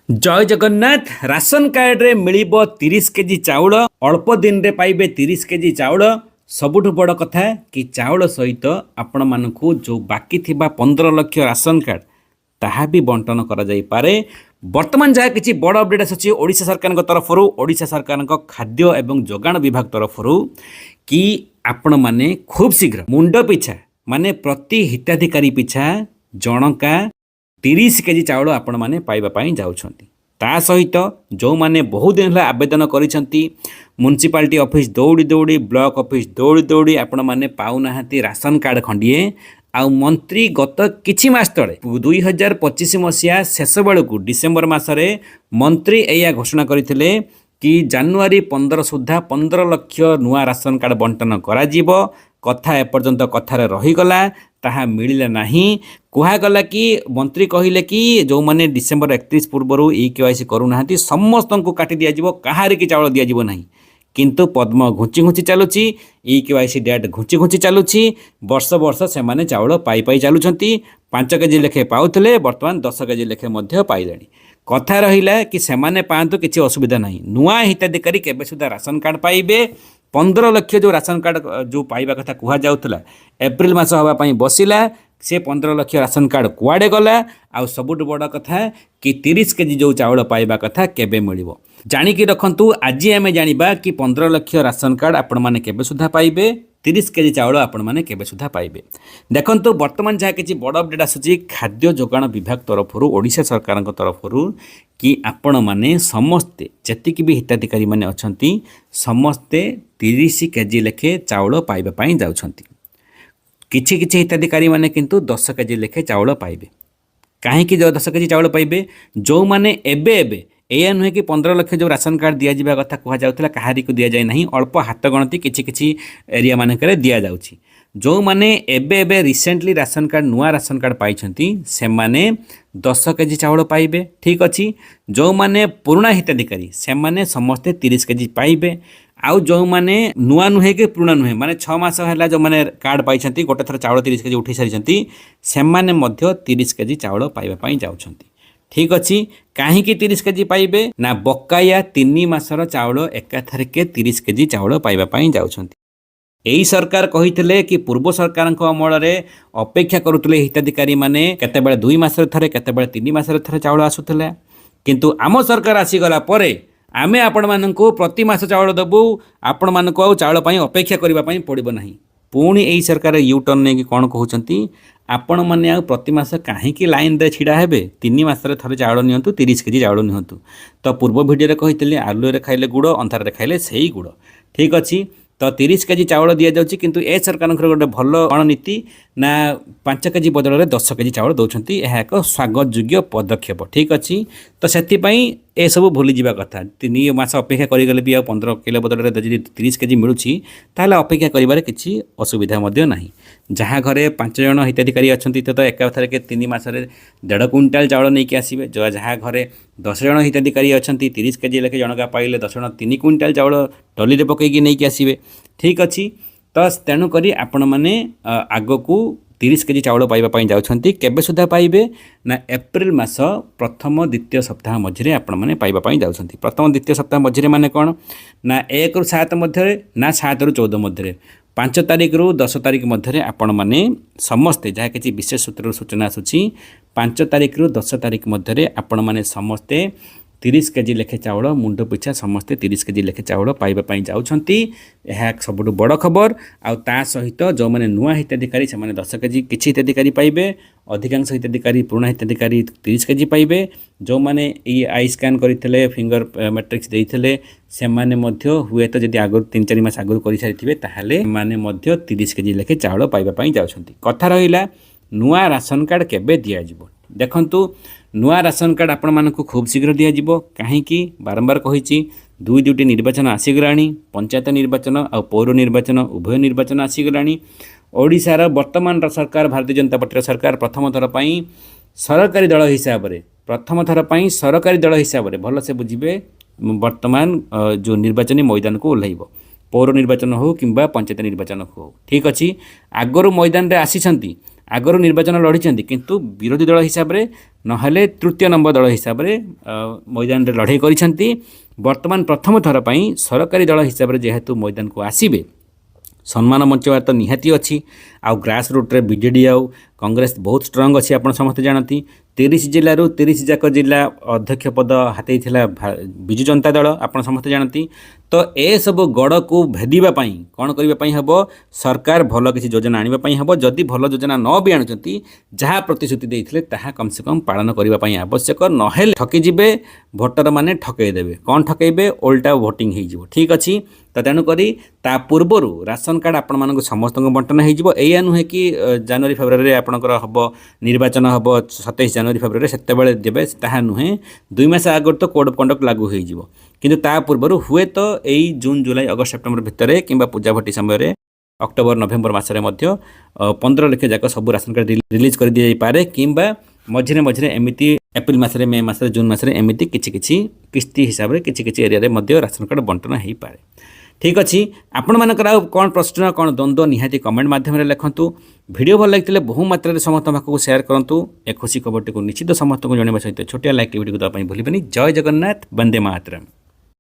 जय Jagannath. Ration card रे मिलिबो 30 KG चाउल। अल्प दिन रे पाइबे 30 केजी चाउल। सबुठु बड़ कथा कि चाउल सहित आपण मानकु जो बाकी थिबा 15 लाख राशन कार्ड ताहा भी बंटन करा जाई पारे। वर्तमान जहाँ किसी बड़ अपडेट आसी ओडिशा सरकार तरफ ओडिशा सरकार खाद्य एवं जोगाण विभाग तरफ कि आपण माने खूब शीघ्र मुंड पिछा माने प्रति हिताधिकारी पिछा जनका 30 केजी चाउल आपण माने पाइबा पाई जाउछंती। ता सहित जो माने बहुत दिन है आवेदन करिसंती म्युनिसिपालिटी ऑफिस दौड़ी दौड़ी ब्लॉक ऑफिस दौड़ी दौड़ी आपण माने पाउनाहांती राशन कार्ड खंडिए। आउ मंत्री गत किछि मास तले 2025 मसीहा शेष बेलू डिसेम्बर मासरे मंत्री एया घोषणा करथिले कि जनवरी 15 सुधा 15 लाख नुआ राशन कार्ड बंटन करा जीवो। कथा एपर्यंत कथार रहीगला ताहा मिलिला नाही। कुहागला कि मंत्री कहिले कि जो माने डिसेम्बर 31 पूर्व ई केवाईसी करूनाहांती समस्त को काटी दिया जीवो, काहार की चाउल दिया जीवो नाही। किंतु पद्म घुंची घुंची चलुची, ई केवाईसी डेट घुंची घुंची चलुची। वर्ष वर्ष से माने चाउल पाई पाई चलुछंती। 5 केजी लेखे पाउथले, वर्तमान 10 केजी लेखे मध्य पाइलेनी। कथा रहिला कि सेमाने पांतु किछि असुविधा नाही। नुआ हिताधिकारी केबे सुधा राशन कार्ड पाइबे। 15 लाख जो राशन कार्ड जो पाइबा कथा कुहा जाउथला एप्रिल मास हवा पई बसिला। से 15 लाख राशन कार्ड कुआडे गला। आ सबुठ बड़ कथा कि 30 केजी जो चाउल पाइबा कथा केबे मिलिबो जानिकी रखंतु। आज आमे जानिबा कि 15 लाख राशन कार्ड आपण माने केबे सुधा पाइबे, 30 केजी चाउल आपण माने केबे सुधा पाइबे। देखंतु वर्तमान जहाँ किछि बड़ अपडेट आसुची खाद्य जोगाण विभाग तरफ ओडिशा सरकार तरफ कि आपण माने समस्ते जतिक भी हिताधिकारी माने अछंती समस्ते 30 केजी लेखे चाउल पाइबा पाई जाउछंती। किछि किछि हिताधिकारी माने किंतु 10 केजी लेखे चाउल पाइबे। काहेकि जो 10 केजी चाउल पाइबे जो माने एबे एबे एया नुहे कि 15 लाख जो राशन कार्ड दिया जिबा कथा कुहा जाउतला काहारी को दिया जाय नाही। अल्प हाथ गणती किछि किछि एरिया मानकरे दिया जाउछि। जो माने एबे एबे रिसेंटली राशन कार्ड नुआ राशन कार्ड पाइछंती से माने 10 केजी चाउल पाइबे। ठीक अछि। जो माने पुराना हिताधिकारी से माने समस्ते 30 केजी पाइबे। आउ जो माने नुआ नुहे कि पुराना नुहे माने 6 मास हैला जो माने कार्ड पाइछंती गोटे थर चाउल 30 केजी उठै सारिछंती से माने मध्य 30 केजी चाउल पाइबा पाई जाउछंती। ठीक अछि। काहेकि 30 केजी पाइबे ना बकाया 3 मासर चाउल एकाथरके 30 केजी चाउल पाइबा पाई जाउछंती। एई सरकार कहिथिले कि पूर्व सरकारक अमଳରେ अपेक्षा करुतले हिताधिकारी माने केतेबेले 2 मासर थरे केतेबेले 3 मासर थरे चाउल आसुथिले। किंतु आम सरकार आसीगला परे आमे आपण मानकु प्रति मास चाउल दबु। आपण मानकु आ चाउल पई अपेक्षा करिबा पई पड़िबो नाही। पुणी एई सरकार यू टर्न ने कि कोन कहउचंती आपण माने आ प्रति मास काहेकि लाइन रे छिडा हेबे। 3 मासरे थरे चाउल नियंतु, 30 केजी चाउल नियंतु। तो पूर्व वीडियो रे कहितले आलू रे खाइले गुड़, अंधार रे खाइले सेही गुड़। ठीक अछि। तो 30 केजी चाउल दि जाउछि। किंतु ए सरकार गोटे भल रणनीति ना 5 केजी बदल में 10 केजी चाउल दौरान यह एक स्वागत योग्य पदक्षेप। ठीक अच्छी। तो से ए सब भूली जावा कथा। 3 मास अपेक्षा करगले भी 15 किलो बदल में 30 केजी मिलूँ ताल अपेक्षा कर किसी असुविधा नहीं। जहाँ घरे 5 जन हिताधिकारी अच्छा तो एकाथर के 3 मासरे 1.5 क्विंटाल चाउल नहीं आसवे। जहाँ घरे 10 जन हिताधिकारी अच्छा 30 केजी लेखे जनका पाइले 10 जन 3 क्विंटाल चाउल टली पकईकि नहीं आसवे। ठीक अच्छी। तो तेणुक आपण मैंने आग को 30 केजी चाउल पाइबा जाउछंती। केबे सुधा पाइबे ना एप्रिल मास प्रथम द्वितीय सप्ताह मझे आपण मैंने पाइबा जाउछंती। प्रथम द्वितीय सप्ताह मझे माने कौन ना 1 ରୁ 7 मध्य ना 7 ରୁ 14 मध्य 5 तारिख ରୁ 10 तारिख मध्य आपण मैंने समस्ते जहाँ किसी विशेष सूत्र सूचना आसूची 5 तारिख ରୁ 10 तारिख मध्य आपण मैंने समस्ते 30 केजी लेखे चाउल मुंड पिछा समस्ते 30 केजी लेखे चाउल पाइबा जाउछंती। यह सबुठ बड़ खबर। आ ता सहित जो माने नुआ हिताधिकारी से माने 10 केजी किछि हिताधिकारी पाइबे। अधिकांश हिताधिकारी पुराना हिताधिकारी 30 केजी पाइबे। जो माने ई आई स्कैन करथिले फिंगर मैट्रिक्स देइथिले से माने मध्य हुए तो जदि आगु 3-4 मास आगु करि सारिथिबे ताहाले माने मध्य 30 केजी लेखे चाउल पाइबा जाउछंती। कथा रहिला नुआ राशन कार्ड केबे दिया जिवो। देखंतु नुआ राशन कार्ड आपण मानकु खूब शीघ्र दिया जिवो। काहेकि बारंबार कहिछि 2 निर्वाचन आसीगलाणी। पंचायत निर्वाचन और पौर निर्वाचन उभय निर्वाचन आसीगलाणी। ओडिशार वर्तमान सरकार भारतीय जनता पार्टी सरकार प्रथम थर पई सरकारी दल हिसाब रे प्रथम थर पई सरकारी दल हिसाब रे भल से बुझिबे वर्तमान जो निर्वाचनी मैदान को ओह्लैबो। पौर निर्वाचन हो किंबा पंचायत निर्वाचन हो। ठीक अच्छी। आगरू मैदान रे आसीछंती ଆଗରୁ ନିର୍ବାଚନ ଲଢ଼ିଛନ୍ତି କିନ୍ତୁ ବିରୋଧୀ ଦଳ ହିସାବରେ ନହେଲେ ତୃତୀୟ ନମ୍ବର ଦଳ ହିସାବରେ ମଇଦାନରେ ଲଢ଼େଇ କରିଛନ୍ତି। ବର୍ତ୍ତମାନ ପ୍ରଥମ ଥର ପାଇଁ ସରକାରୀ ଦଳ ହିସାବରେ ଯେହେତୁ ମଇଦାନକୁ ଆସିବେ ସମ୍ମାନ ବଞ୍ଚାଇବାର ତ ନିହାତି ଅଛି। ଆଉ ଗ୍ରାସ ରୁଟ୍ରେ ବିଜେଡ଼ି ଆଉ କଂଗ୍ରେସ ବହୁତ ଷ୍ଟ୍ରଙ୍ଗ ଅଛି ଆପଣ ସମସ୍ତେ ଜାଣନ୍ତି। 30 ଜିଲ୍ଲାରୁ 30 ଯାକ ଜିଲ୍ଲା ଅଧ୍ୟକ୍ଷ ପଦ ହାତେଇଥିଲା ବିଜୁ ଜନତା ଦଳ ଆପଣ ସମସ୍ତେ ଜାଣନ୍ତି। ତ ଏସବୁ ଗଡ଼କୁ ଭେଦିବା ପାଇଁ କ'ଣ କରିବା ପାଇଁ ହେବ, ସରକାର ଭଲ କିଛି ଯୋଜନା ଆଣିବା ପାଇଁ ହେବ। ଯଦି ଭଲ ଯୋଜନା ନ ବି ଆଣୁଛନ୍ତି ଯାହା ପ୍ରତିଶ୍ରୁତି ଦେଇଥିଲେ ତାହା କମ୍ ସେ କମ୍ ପାଳନ କରିବା ପାଇଁ ଆବଶ୍ୟକ। ନହେଲେ ଠକିଯିବେ, ଭୋଟରମାନେ ଠକେଇ ଦେବେ। କ'ଣ ଠକେଇବେ? ଓଲଟା ଭୋଟିଂ ହେଇଯିବ। ଠିକ୍ ଅଛି। ତ ତେଣୁକରି ତା ପୂର୍ବରୁ ରାସନ କାର୍ଡ଼ ଆପଣମାନଙ୍କୁ ସମସ୍ତଙ୍କୁ ବଣ୍ଟନ ହେଇଯିବ। ଏଇଆ ନୁହେଁ କି ଜାନୁଆରୀ ଫେବୃଆରୀରେ ଆପଣଙ୍କର ହେବ ନିର୍ବାଚନ ହେବ 27 ଜାନୁଆରୀ ଫେବୃଆରୀରେ ସେତେବେଳେ ଦେବେ, ତାହା ନୁହେଁ। 2 ମାସ ଆଗରୁ ତ କୋଡ୍ ଅଫ୍ କଣ୍ଡକ୍ଟ ଲାଗୁ ହୋଇଯିବ। କିନ୍ତୁ ତା ପୂର୍ବରୁ ହୁଏତ ଏଇ ଜୁନ୍ ଜୁଲାଇ ଅଗଷ୍ଟ ସେପ୍ଟେମ୍ବର ଭିତରେ କିମ୍ବା ପୂଜା ଭୋଟି ସମୟରେ ଅକ୍ଟୋବର ନଭେମ୍ବର ମାସରେ ମଧ୍ୟ 15 ଲକ୍ଷ ଯାକ ସବୁ ରାସନ କାର୍ଡ଼ ରିଲିଜ୍ କରିଦିଆଯାଇପାରେ କିମ୍ବା ମଝିରେ ମଝିରେ ଏମିତି ଏପ୍ରିଲ ମାସରେ, ମେ ମାସରେ, ଜୁନ୍ ମାସରେ ଏମିତି କିଛି କିଛି କିସ୍ତି ହିସାବରେ କିଛି କିଛି ଏରିଆରେ ମଧ୍ୟ ରାସନ କାର୍ଡ଼ ବଣ୍ଟନ ହୋଇପାରେ। ଠିକ୍ ଅଛି। ଆପଣମାନଙ୍କର ଆଉ କ'ଣ ପ୍ରଶ୍ନ, କ'ଣ ଦ୍ୱନ୍ଦ୍ୱ ନିହାତି କମେଣ୍ଟ ମାଧ୍ୟମରେ ଲେଖନ୍ତୁ। ଭିଡ଼ିଓ ଭଲ ଲାଗିଥିଲେ ବହୁ ମାତ୍ରାରେ ସମସ୍ତଙ୍କ ପାଖକୁ ସେୟାର କରନ୍ତୁ। ଏ ଖୁସି ଖବରଟିକୁ ନିଶ୍ଚିତ ସମସ୍ତଙ୍କୁ ଜଣାଇବା ସହିତ ଛୋଟିଆ ଲାଇକ୍ ଭିଡ଼ିଓକୁ ଦେବା ପାଇଁ ଭୁଲିବେନି। ଜୟ ଜଗନ୍ନାଥ, ବନ୍ଦେ ମାତରମ୍।